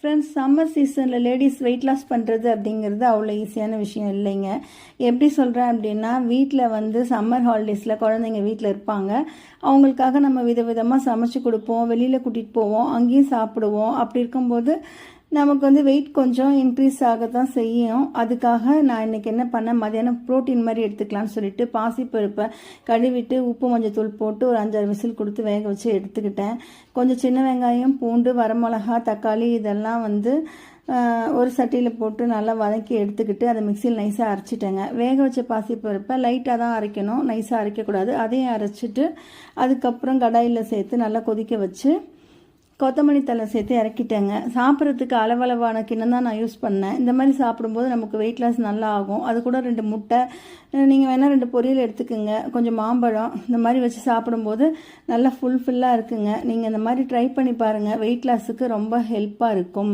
Friends, summer சீசனில் ladies weight loss பண்ணுறது அப்படிங்கிறது அவ்வளோ ஈஸியான விஷயம் இல்லைங்க. எப்படி சொல்கிறேன் அப்படின்னா, வீட்டில் சம்மர் ஹாலிடேஸில் குழந்தைங்க வீட்டில் இருப்பாங்க. அவங்களுக்காக நம்ம விதவிதமாக சமைச்சு கொடுப்போம், வெளியில் கூட்டிகிட்டு போவோம், அங்கேயும் சாப்பிடுவோம். அப்படி இருக்கும்போது நமக்கு வெயிட் கொஞ்சம் இன்க்ரீஸ் ஆக தான் செய்யும். அதுக்காக நான் இன்றைக்கி என்ன பண்ணேன், மதியானம் ப்ரோட்டீன் மாதிரி எடுத்துக்கலான்னு சொல்லிட்டு பாசிப்பருப்பை கழுவிட்டு உப்பு மஞ்சத்தூள் போட்டு ஒரு 5-6 விசில் கொடுத்து வேக வச்சு எடுத்துக்கிட்டேன். கொஞ்சம் சின்ன வெங்காயம், பூண்டு, வரமிளகா, தக்காளி இதெல்லாம் ஒரு சட்டியில் போட்டு நல்லா வதக்கி எடுத்துக்கிட்டு அதை மிக்சியில் நைஸாக அரைச்சிட்டேங்க. வேக வச்ச பாசிப்பருப்பை லைட்டாக தான் அரைக்கணும், நைஸாக அரைக்கக்கூடாது. அதையும் அரைச்சிட்டு அதுக்கப்புறம் கடாயில் சேர்த்து நல்லா கொதிக்க வச்சு கொத்தமல்லி தழை சேர்த்து இறக்கிட்டேங்க. சாப்பிட்றதுக்கு அளவளவான கிண்ணம் தான் நான் யூஸ் பண்ணேன். இந்த மாதிரி சாப்பிடும்போது நமக்கு வெயிட் லாஸ் நல்லா ஆகும். அது கூட 2 முட்டை, நீங்கள் வேணால் 2 பொரியல் எடுத்துக்கோங்க, கொஞ்சம் மாம்பழம், இந்த மாதிரி வச்சு சாப்பிடும்போது நல்லா ஃபுல்ஃபில்லாக இருக்குங்க. நீங்கள் இந்த மாதிரி ட்ரை பண்ணி பாருங்கள், வெயிட் லாஸுக்கு ரொம்ப ஹெல்ப்பாக இருக்கும்.